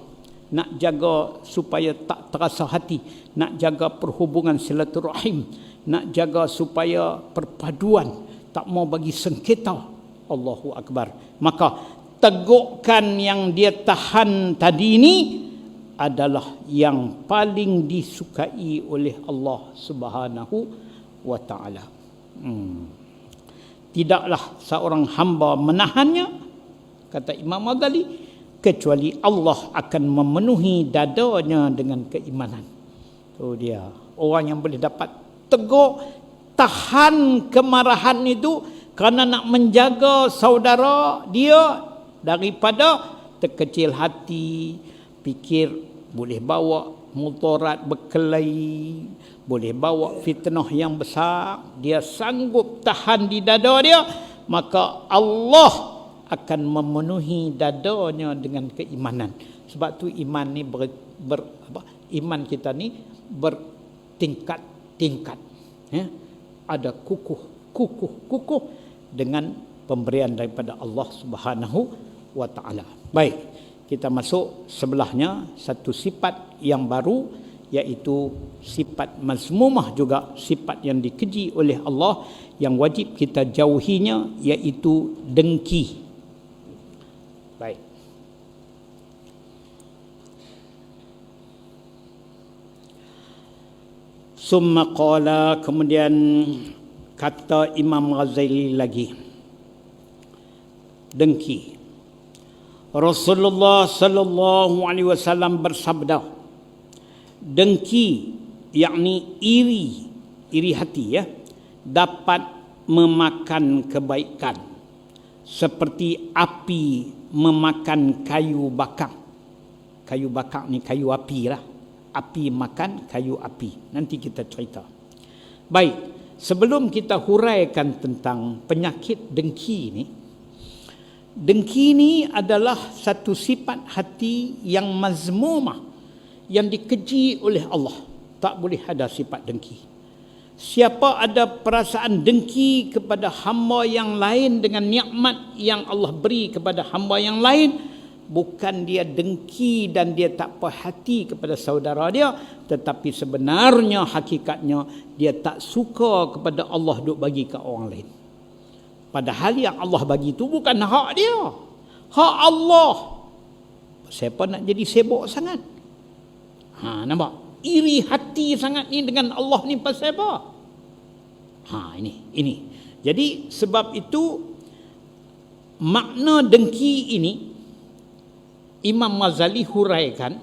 nak jaga supaya tak terasa hati, nak jaga perhubungan silaturahim, nak jaga supaya perpaduan, tak mau bagi sengketa. Allahu Akbar. Maka tegukan yang dia tahan tadi ini adalah yang paling disukai oleh Allah Subhanahu wa taala. Tidaklah seorang hamba menahannya, kata Imam Ghazali, kecuali Allah akan memenuhi dadanya dengan keimanan. Tu dia, orang yang boleh dapat teguh, tahan kemarahan itu kerana nak menjaga saudara dia daripada terkecil hati, fikir boleh bawa mudarat berkelahi, boleh bawa fitnah yang besar, dia sanggup tahan di dada dia, maka Allah akan memenuhi dadanya dengan keimanan. Sebab tu iman ni iman kita ni bertingkat-tingkat. Ya? Ada kukuh dengan pemberian daripada Allah Subhanahu wa taala. Baik, kita masuk sebelahnya satu sifat yang baru, iaitu sifat mazmumah, juga sifat yang dikeji oleh Allah yang wajib kita jauhinya, iaitu dengki. Baik. Summa qala, kemudian kata Imam Ghazali lagi, dengki. Rasulullah sallallahu alaihi wasallam bersabda, dengki yakni iri hati ya, dapat memakan kebaikan seperti api memakan kayu bakar. Kayu bakar ni kayu api lah. Api makan kayu api. Nanti kita cerita. Baik, sebelum kita huraikan tentang penyakit dengki ni, dengki ni adalah satu sifat hati yang mazmumah, yang dikeji oleh Allah. Tak boleh ada sifat dengki. Siapa ada perasaan dengki kepada hamba yang lain dengan nikmat yang Allah beri kepada hamba yang lain, bukan dia dengki dan dia tak puas hati kepada saudara dia, tetapi sebenarnya hakikatnya dia tak suka kepada Allah duk bagi ke orang lain. Padahal yang Allah bagi itu bukan hak dia, hak Allah. Siapa nak jadi sibuk sangat? Nampak? Iri hati sangat ni dengan Allah ni pasal apa? Ini. Jadi sebab itu makna dengki ini Imam Ghazali huraikan,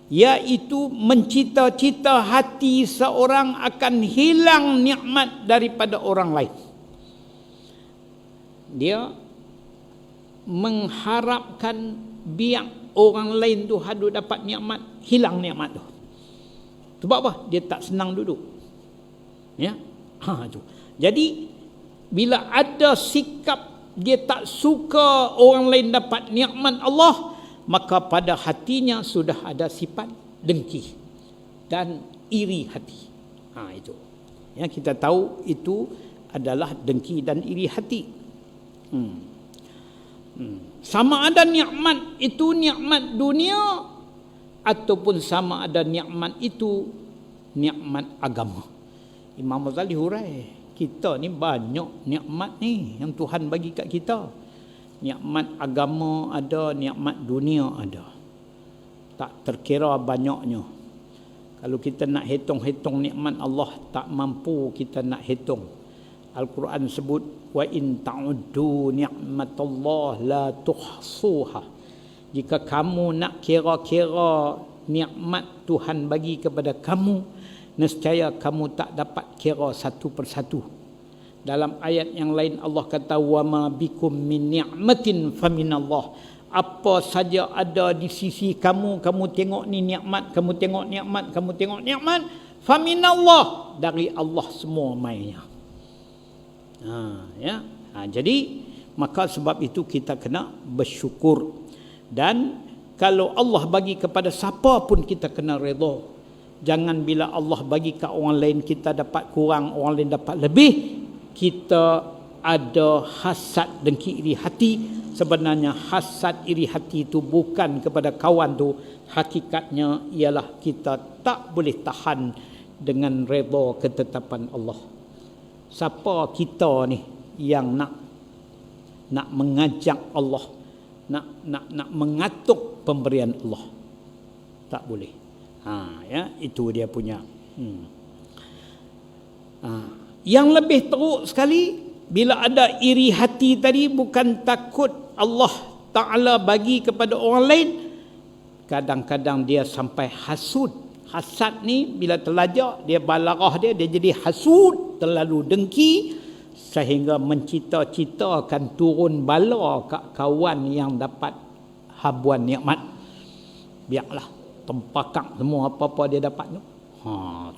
iaitu mencita-cita hati seorang akan hilang nikmat daripada orang lain. Dia mengharapkan biar orang lain tu hadu dapat nikmat, hilang nikmat tu. Sebab apa? Dia tak senang duduk. Ya. Tu. Jadi bila ada sikap dia tak suka orang lain dapat nikmat Allah, maka pada hatinya sudah ada sifat dengki dan iri hati. Itu. Ya, kita tahu itu adalah dengki dan iri hati. Sama ada nikmat itu nikmat dunia, ataupun sama ada nikmat itu nikmat agama. Imam Ghazali hurai, kita ni banyak nikmat ni yang Tuhan bagi kat kita. Nikmat agama ada, nikmat dunia ada. Tak terkira banyaknya. Kalau kita nak hitung-hitung nikmat Allah, tak mampu kita nak hitung. Al-Quran sebut, wa in ta'uddu ni'matallah la tuhsuha. Jika kamu nak kira-kira nikmat Tuhan bagi kepada kamu, nescaya kamu tak dapat kira satu persatu. Dalam ayat yang lain Allah kata, wa ma bikum min ni'matin faminallah. Apa saja ada di sisi kamu, kamu tengok ni nikmat, kamu tengok nikmat, kamu tengok nikmat, faminallah, dari Allah semua mainnya. Jadi maka sebab itu kita kena bersyukur. Dan kalau Allah bagi kepada siapa pun kita kena redha. Jangan bila Allah bagi ke orang lain kita dapat kurang, orang lain dapat lebih, kita ada hasad, dengki, iri hati, sebenarnya hasad, iri hati itu bukan kepada kawan tu, hakikatnya ialah kita tak boleh tahan dengan redha ketetapan Allah. Siapa kita ni yang nak mengajak Allah, nak mengatuk pemberian Allah? Tak boleh. Ya, itu dia punya. Yang lebih teruk sekali, bila ada iri hati tadi, bukan takut Allah Ta'ala bagi kepada orang lain, kadang-kadang dia sampai hasud. Hasad ni bila terlajak, dia balarah dia jadi hasud, terlalu dengki, sehingga mencita-citakan turun bala kat kawan yang dapat habuan nikmat. Biarlah tempakak semua apa-apa dia dapat tu.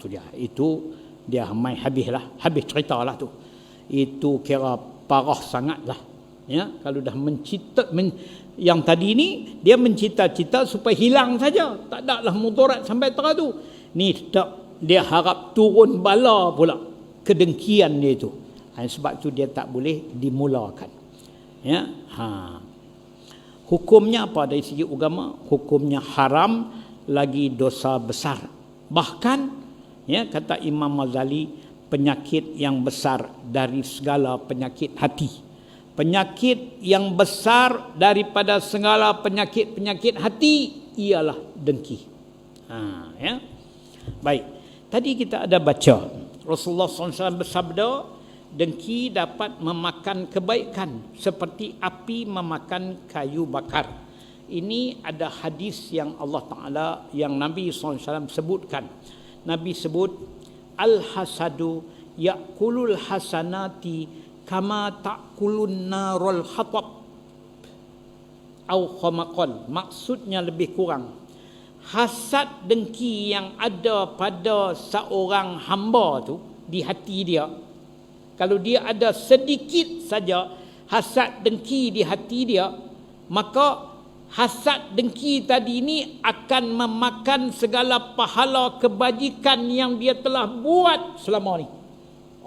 Tu dia. Itu dia habis cerita lah tu. Itu kira parah sangat lah. Ya, kalau dah yang tadi ni dia mencita-cita supaya hilang saja, tak ada lah mudarat sampai teradu. Ni tak, dia harap turun bala pula kedengkian dia tu. Sebab tu dia tak boleh dimulakan. Ya, hukumnya apa dari segi agama? Hukumnya haram, lagi dosa besar. Bahkan ya, kata Imam Ghazali, penyakit yang besar dari segala penyakit hati. Penyakit yang besar daripada segala penyakit hati ialah dengki. Ya. Baik. Tadi kita ada baca Rasulullah SAW bersabda, dengki dapat memakan kebaikan seperti api memakan kayu bakar. Ini ada hadis yang Allah Ta'ala, yang Nabi SAW sebutkan. Nabi sebut, al-hasadu ya'kulul hasanati kama ta'kulun narul hatab. Au khamaqal. Maksudnya lebih kurang, hasad dengki yang ada pada seorang hamba tu di hati dia, kalau dia ada sedikit saja hasad dengki di hati dia, maka hasad dengki tadi ni akan memakan segala pahala kebajikan yang dia telah buat selama ni.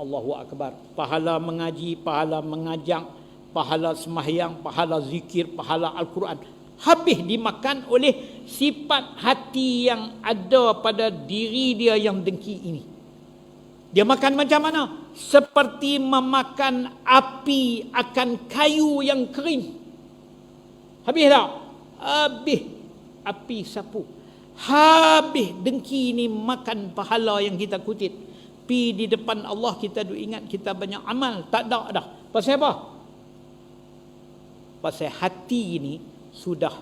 Allahu Akbar. Pahala mengaji, pahala mengajak, pahala sembahyang, pahala zikir, pahala Al-Quran, habis dimakan oleh sifat hati yang ada pada diri dia yang dengki ini. Dia makan macam mana? Seperti memakan api akan kayu yang kering. Habis tak? Habis api sapu. Habis dengki ni makan pahala yang kita kutip. Pi di depan Allah kita duk ingat kita banyak amal, tak ada dah. Pasal apa? Pasal hati ini sudah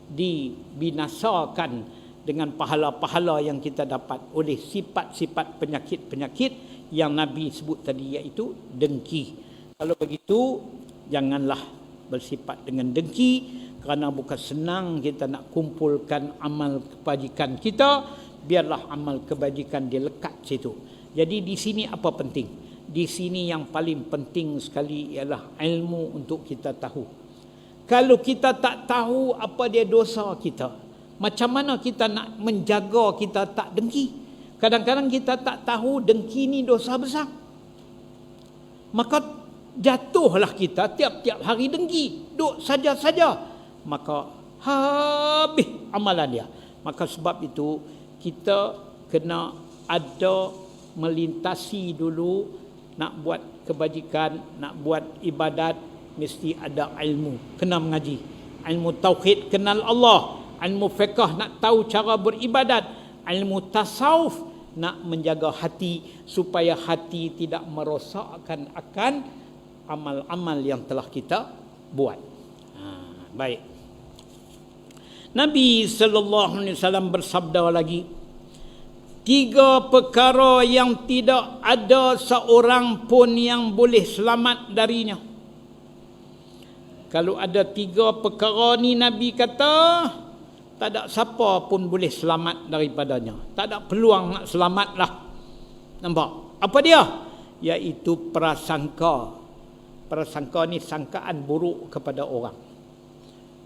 dibinasakan dengan pahala-pahala yang kita dapat oleh sifat-sifat penyakit-penyakit yang Nabi sebut tadi, iaitu dengki. Kalau begitu, janganlah bersifat dengan dengki, kerana bukan senang kita nak kumpulkan amal kebajikan kita. Biarlah amal kebajikan dia lekat situ. Jadi di sini apa penting? Di sini yang paling penting sekali ialah ilmu untuk kita tahu. Kalau kita tak tahu apa dia dosa kita, macam mana kita nak menjaga kita tak dengki? Kadang-kadang kita tak tahu dengki ni dosa besar, maka jatuhlah kita tiap-tiap hari dengki, duk saja-saja, maka habis amalan dia. Maka sebab itu kita kena ada melintasi dulu. Nak buat kebajikan, nak buat ibadat, mesti ada ilmu. Kena mengaji ilmu tauhid, kenal Allah. Ilmu fiqh, nak tahu cara beribadat. Ilmu tasawuf, nak menjaga hati supaya hati tidak merosakkan akan amal-amal yang telah kita buat. Baik. Nabi SAW bersabda lagi, 3 perkara yang tidak ada seorang pun yang boleh selamat darinya. Kalau ada 3 perkara ni, Nabi kata tak ada siapa pun boleh selamat daripadanya. Tak ada peluang nak selamat lah. Nampak? Apa dia? Iaitu prasangka. Prasangka ni sangkaan buruk kepada orang.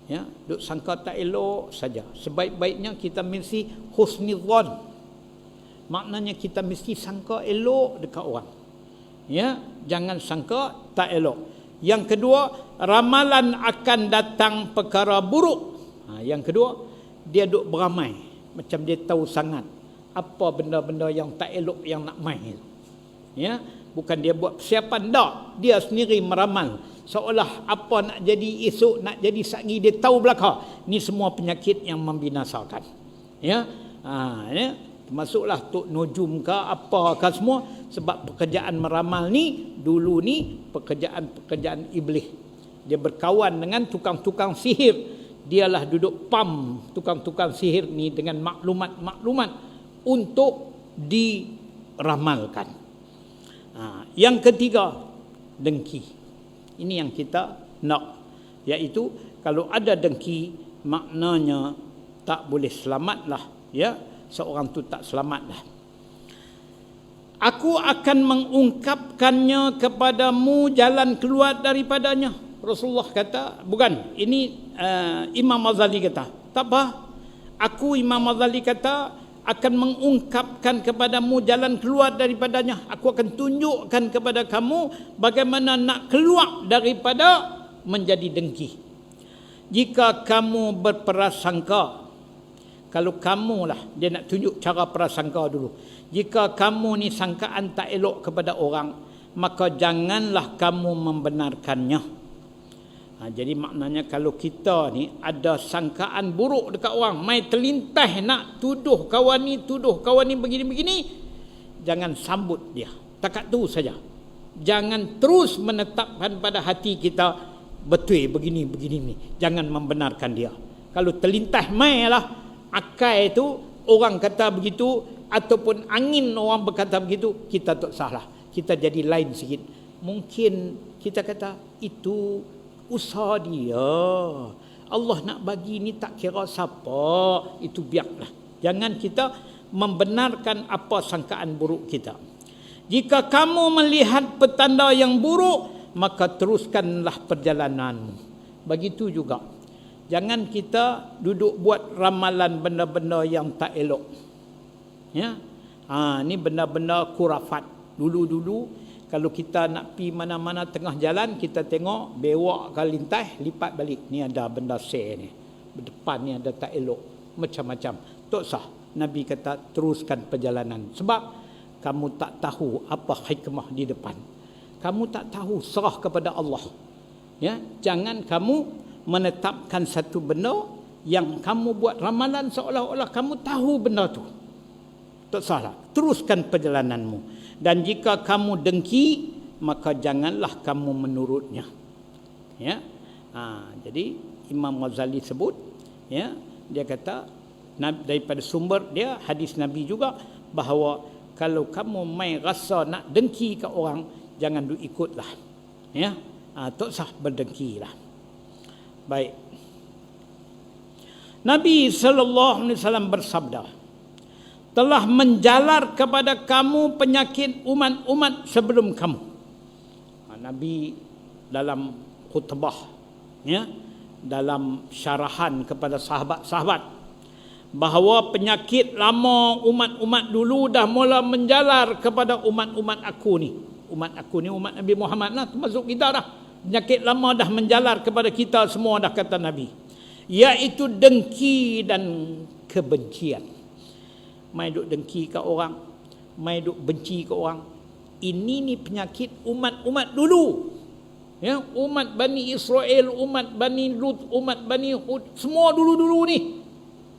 Ya, duk sangka tak elok saja. Sebaik-baiknya kita mesti husnizan. Maknanya kita mesti sangka elok dekat orang. Ya, jangan sangka tak elok. Yang kedua, ramalan akan datang perkara buruk. Yang kedua, dia duk beramai, macam dia tahu sangat apa benda-benda yang tak elok yang nak main. Ya, bukan dia buat persiapan, tak, dia sendiri meramal seolah apa nak jadi esok, nak jadi sehari, dia tahu belaka. Ni semua penyakit yang membinasakan. Ya, ya, termasuklah tok nujum ke apa ke semua, sebab pekerjaan meramal ni dulu ni pekerjaan iblis. Dia berkawan dengan tukang-tukang sihir. Dialah duduk pam tukang-tukang sihir ni dengan maklumat-maklumat untuk diramalkan. Yang ketiga, dengki. Ini yang kita nak, iaitu kalau ada dengki, maknanya tak boleh selamatlah, ya, seorang tu tak selamatlah. Aku akan mengungkapkannya kepadamu jalan keluar daripadanya. Rasulullah kata, bukan, ini Imam Ghazali kata, tak apa, aku Imam Ghazali kata akan mengungkapkan kepadamu jalan keluar daripadanya. Aku akan tunjukkan kepada kamu bagaimana nak keluar daripada menjadi dengki. Jika kamu berprasangka, kalau kamu lah, dia nak tunjuk cara prasangka dulu. Jika kamu ni sangkaan tak elok kepada orang, maka janganlah kamu membenarkannya. Jadi maknanya kalau kita ni ada sangkaan buruk dekat orang, mai terlintas nak tuduh kawan ni begini-begini, jangan sambut dia. Takat tu saja. Jangan terus menetapkan pada hati kita betul begini-begini ni. Jangan membenarkan dia. Kalau terlintas mai lah akai itu, orang kata begitu ataupun angin orang berkata begitu, kita tak salah. Kita jadi lain sikit. Mungkin kita kata itu usaha dia, Allah nak bagi ni tak kira siapa, itu biarlah. Jangan kita membenarkan apa sangkaan buruk kita. Jika kamu melihat petanda yang buruk, maka teruskanlah perjalananmu. Begitu juga, jangan kita duduk buat ramalan benda-benda yang tak elok. Ya, ni benda-benda khurafat. Dulu-dulu kalau kita nak pi mana-mana tengah jalan, kita tengok bewak ke lintas, lipat balik. Ni ada benda seh ni. Depan ni ada tak elok. Macam-macam. Tak sah. Nabi kata teruskan perjalanan. Sebab kamu tak tahu apa hikmah di depan. Kamu tak tahu, serah kepada Allah. Ya, jangan kamu menetapkan satu benda yang kamu buat ramalan seolah-olah kamu tahu benda tu. Tak salah. Teruskan perjalananmu. Dan jika kamu dengki, maka janganlah kamu menurutnya. Ya, jadi Imam Ghazali sebut, ya, dia kata daripada sumber dia hadis Nabi juga, bahawa kalau kamu mai rasa nak dengki ke orang, jangan du ikutlah. Ya, tak sah berdengkilah. Baik. Nabi sallallahu alaihi wasallam bersabda, telah menjalar kepada kamu penyakit umat-umat sebelum kamu. Nabi dalam khutbah, ya, dalam syarahan kepada sahabat-sahabat, bahawa penyakit lama umat-umat dulu dah mula menjalar kepada umat-umat aku ni. Umat aku ni umat Nabi Muhammad lah, termasuk kita dah. Penyakit lama dah menjalar kepada kita semua dah, kata Nabi, iaitu dengki dan kebencian. Mai duk dengki ke orang, mai duk benci ke orang. Ini ni penyakit umat-umat dulu. Ya, umat Bani Israel, umat Bani Lut, umat Bani Hud, semua dulu-dulu ni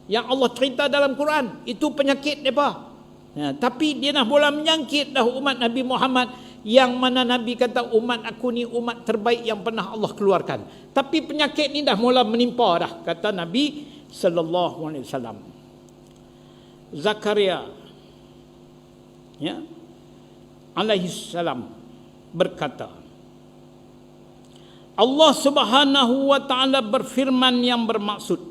yang Allah cerita dalam Quran, itu penyakit mereka. Ya, tapi dia nak bola menyangkit dah umat Nabi Muhammad, yang mana Nabi kata umat aku ni umat terbaik yang pernah Allah keluarkan. Tapi penyakit ni dah mula menimpa dah, kata Nabi sallallahu alaihi wasallam. Zakaria, ya, alaihi salam berkata, Allah Subhanahu wa taala berfirman yang bermaksud,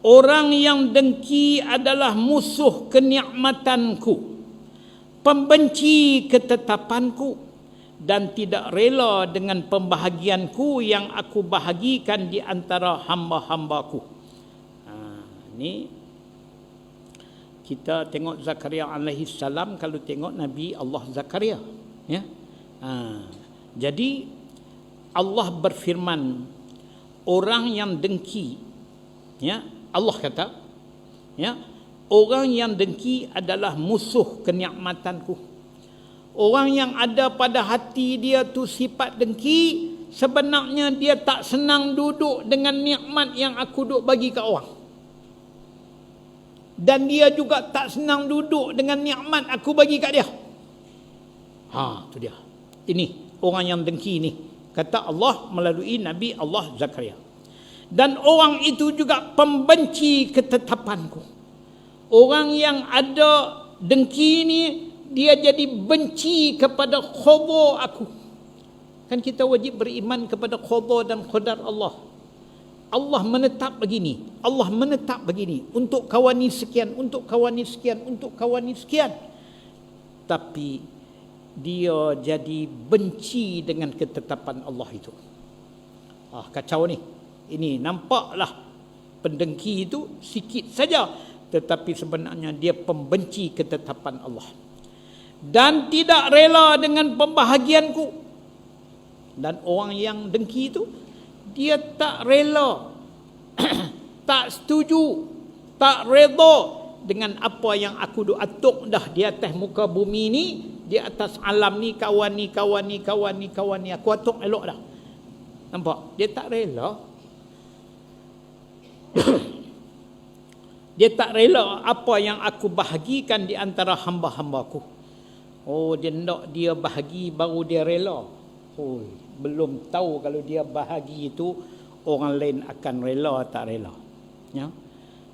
orang yang dengki adalah musuh kenikmatanku, pembenci ketetapanku, dan tidak rela dengan pembahagianku yang aku bahagikan di antara hamba-hambaku. Ini kita tengok Zakaria alaihi salam, kalau tengok Nabi Allah Zakaria, Ya. Jadi Allah berfirman, orang yang dengki, ya, Allah kata, ya, orang yang dengki adalah musuh kenikmatanku. Orang yang ada pada hati dia tu sifat dengki, sebenarnya dia tak senang duduk dengan nikmat yang aku duk bagi ke orang. Dan dia juga tak senang duduk dengan nikmat aku bagi kat dia. Tu dia. Ini orang yang dengki ni, kata Allah melalui Nabi Allah Zakaria. Dan orang itu juga pembenci ketetapanku. Orang yang ada dengki ni, dia jadi benci kepada khabar aku. Kan kita wajib beriman kepada khabar dan qadar Allah. Allah menetap begini, Allah menetap begini, untuk kawan ni sekian, untuk kawan ni sekian, untuk kawan ni sekian. Tapi dia jadi benci dengan ketetapan Allah itu. Kacau ni. Ini nampaklah pendengki itu sikit saja, tetapi sebenarnya dia pembenci ketetapan Allah. Dan tidak rela dengan pembahagianku. Dan orang yang dengki itu, dia tak rela, tak setuju, tak reda dengan apa yang aku duk atuk dah di atas muka bumi ni, di atas alam ni, kawan ni, kawan ni, kawan ni, kawan ni, aku atuk elok dah. Nampak? Dia tak rela. Dia tak rela apa yang aku bahagikan di antara hamba-hambaku. Dia nak dia bahagi baru dia rela. Belum tahu kalau dia bahagi itu orang lain akan rela tak rela. Ya.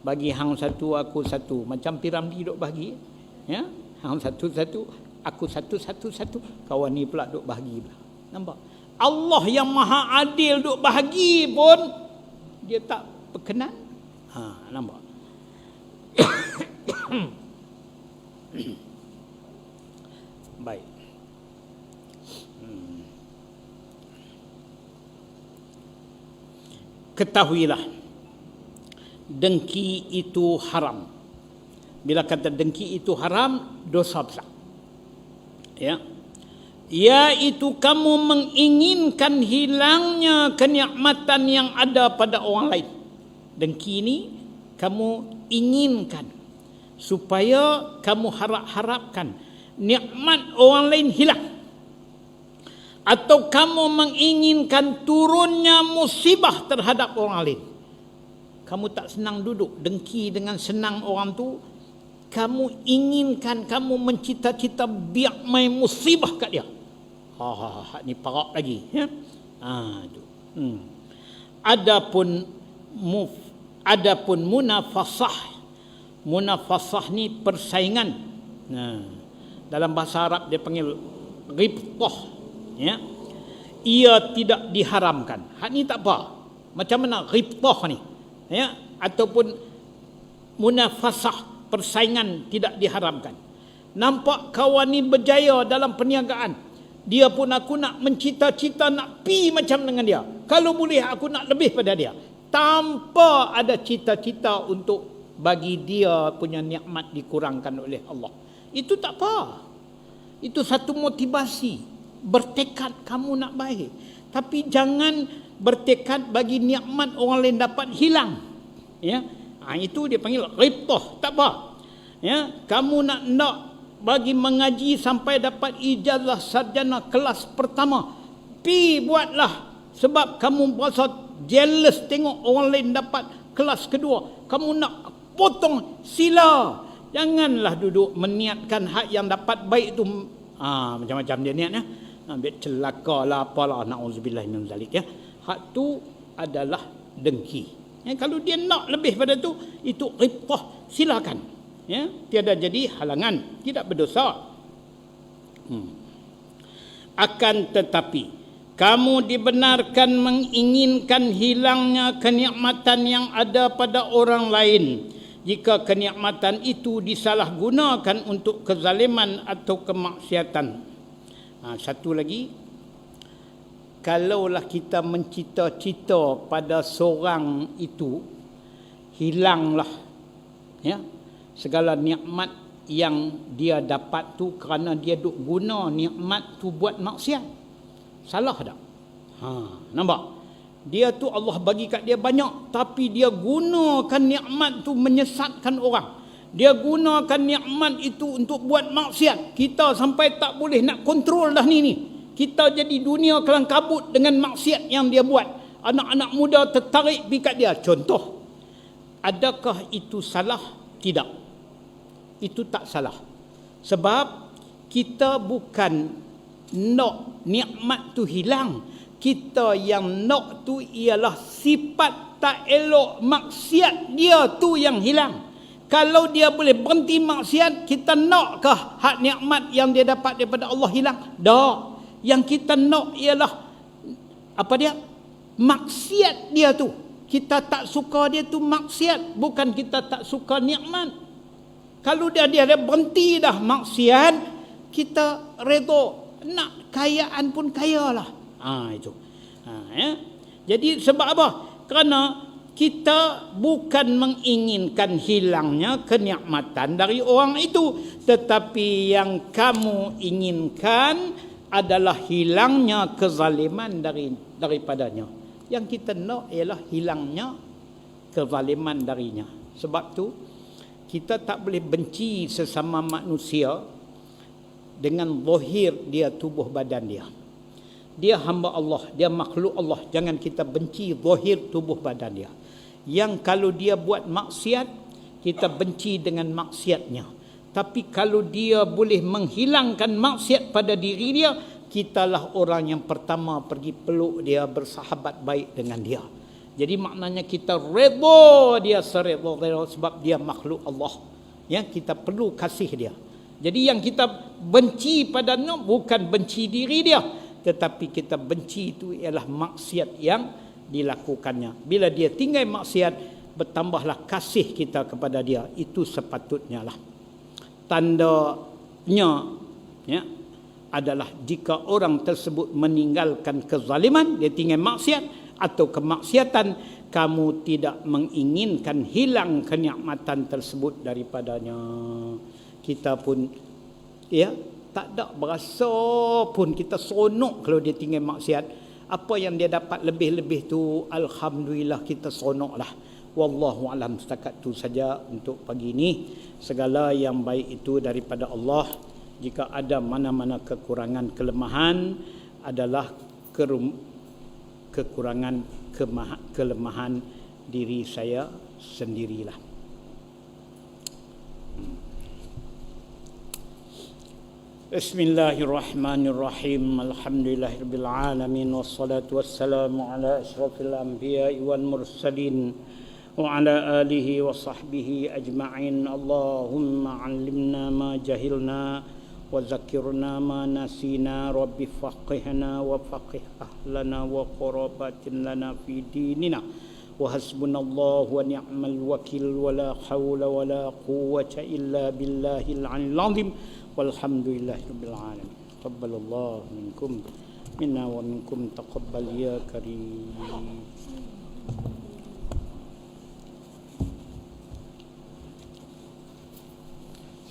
Bagi hang satu aku satu, macam Piramli duk bahagi. Ya. Hang satu-satu, aku satu-satu, kawan ni pula duk bahagi pula. Nampak? Allah yang maha adil duk bahagi pun dia tak berkenan. Nampak? Baik. Ketahuilah, dengki itu haram. Bila kata dengki itu haram, dosa besar. Ya. Iaitu kamu menginginkan hilangnya kenikmatan yang ada pada orang lain. Dengki ini kamu inginkan supaya kamu harap-harapkan nikmat orang lain hilang. Atau kamu menginginkan turunnya musibah terhadap orang lain. Kamu tak senang duduk dengki dengan senang orang tu. Kamu inginkan, kamu mencita-cita biar main musibah kat dia. Ni parak lagi. Ya? Adapun munafasah. Munafasah ni persaingan. Dalam bahasa Arab dia panggil ghibtah. Ya. Ia tidak diharamkan. Hak ni tak apa. Macam mana ghibtah ni? Ya, ataupun munafasah, persaingan tidak diharamkan. Nampak kawan ni berjaya dalam perniagaan. Dia pun aku nak mencita-cita nak pi macam dengan dia. Kalau boleh aku nak lebih pada dia. Tanpa ada cita-cita untuk bagi dia punya nikmat dikurangkan oleh Allah. Itu tak apa. Itu satu motivasi. Bertekad kamu nak baik. Tapi jangan bertekad bagi nikmat orang lain dapat hilang. Ya. Itu dia panggil ghibtah. Tak apa. Ya. Kamu nak bagi mengaji sampai dapat ijazah sarjana kelas pertama. Pi buatlah. Sebab kamu berasa jealous tengok orang lain dapat kelas kedua. Kamu nak potong, sila. Janganlah duduk meniatkan hak yang dapat baik tu. Macam-macam dia niatnya. Ambil celaka lah apalah, na'udzubillah min zalik, ya. Hak tu adalah dengki. Ya, kalau dia nak lebih pada tu, itu ghibtah, silakan. Ya, tiada jadi halangan, tidak berdosa. Akan tetapi kamu dibenarkan menginginkan hilangnya kenikmatan yang ada pada orang lain jika kenikmatan itu disalahgunakan untuk kezaliman atau kemaksiatan. Satu lagi, kalaulah kita mencita-cita pada seorang itu, hilanglah, ya, segala nikmat yang dia dapat tu kerana dia duk guna nikmat tu buat maksiat. Salah tak? Nampak? Dia tu Allah bagi kat dia banyak, tapi dia gunakan nikmat tu menyesatkan orang. Dia gunakan nikmat itu untuk buat maksiat. Kita sampai tak boleh nak kontrol dah ni. Kita jadi dunia kelang kabut dengan maksiat yang dia buat. Anak-anak muda tertarik pergi kat dia. Contoh, adakah itu salah? Tidak. Itu tak salah. Sebab kita bukan nak nikmat tu hilang. Kita yang nak tu ialah sifat tak elok maksiat dia tu yang hilang. Kalau dia boleh berhenti maksiat, kita nakkah hak nikmat yang dia dapat daripada Allah hilang? Tak. Yang kita nak ialah apa dia? Maksiat dia tu. Kita tak suka dia tu maksiat, bukan kita tak suka nikmat. Kalau dia berhenti dah maksiat, kita redha. Nak kayaan pun kayalah. Itu. Ya. Jadi sebab apa? Kerana kita bukan menginginkan hilangnya kenikmatan dari orang itu, tetapi yang kamu inginkan adalah hilangnya kezaliman daripadanya. Yang kita nak ialah hilangnya kezaliman darinya. Sebab tu kita tak boleh benci sesama manusia dengan zahir dia, tubuh badan dia. Dia hamba Allah, dia makhluk Allah. Jangan kita benci zahir tubuh badan dia. Yang kalau dia buat maksiat, kita benci dengan maksiatnya. Tapi kalau dia boleh menghilangkan maksiat pada diri dia, kitalah orang yang pertama pergi peluk dia, bersahabat baik dengan dia. Jadi maknanya kita redha dia sereda-reda sebab dia makhluk Allah. Ya, kita perlu kasih dia. Jadi yang kita benci padanya bukan benci diri dia, tetapi kita benci itu ialah maksiat yang dilakukannya. Bila dia tinggal maksiat, bertambahlah kasih kita kepada dia. Itu sepatutnya lah. Tandanya ya, adalah jika orang tersebut meninggalkan kezaliman, dia tinggal maksiat atau kemaksiatan, kamu tidak menginginkan hilang kenikmatan tersebut daripadanya. Kita pun ya tak ada berasa pun kita seronok kalau dia tinggal maksiat. Apa yang dia dapat lebih-lebih tu, alhamdulillah kita seronoklah. Wallahu alam. Setakat tu saja untuk pagi ini. Segala yang baik itu daripada Allah. Jika ada mana-mana kekurangan, kelemahan adalah kekurangan, kelemahan diri saya sendirilah. Bismillahirrahmanirrahim. Alhamdulillahirabbil alamin wassalatu wassalamu ala asyrafil anbiya'i wal mursalin wa ala alihi wa sahbihi ajma'in. Allahumma 'allimna ma jahilna wa zakkirna ma nasina. Rabbi faqihna wa faqih ahlana wa qarabatin lana fi dinina. Wa hasbunallahu wa ni'mal wakil wa la hawla wa la quwwata illa billahil 'aliyyil 'azim. Walhamdulillahirabbil alamin. Taqabbalallahu minkum minna wa minkum taqabbal ya karim.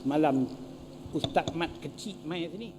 Semalam Ustaz Mat kecil mai sini.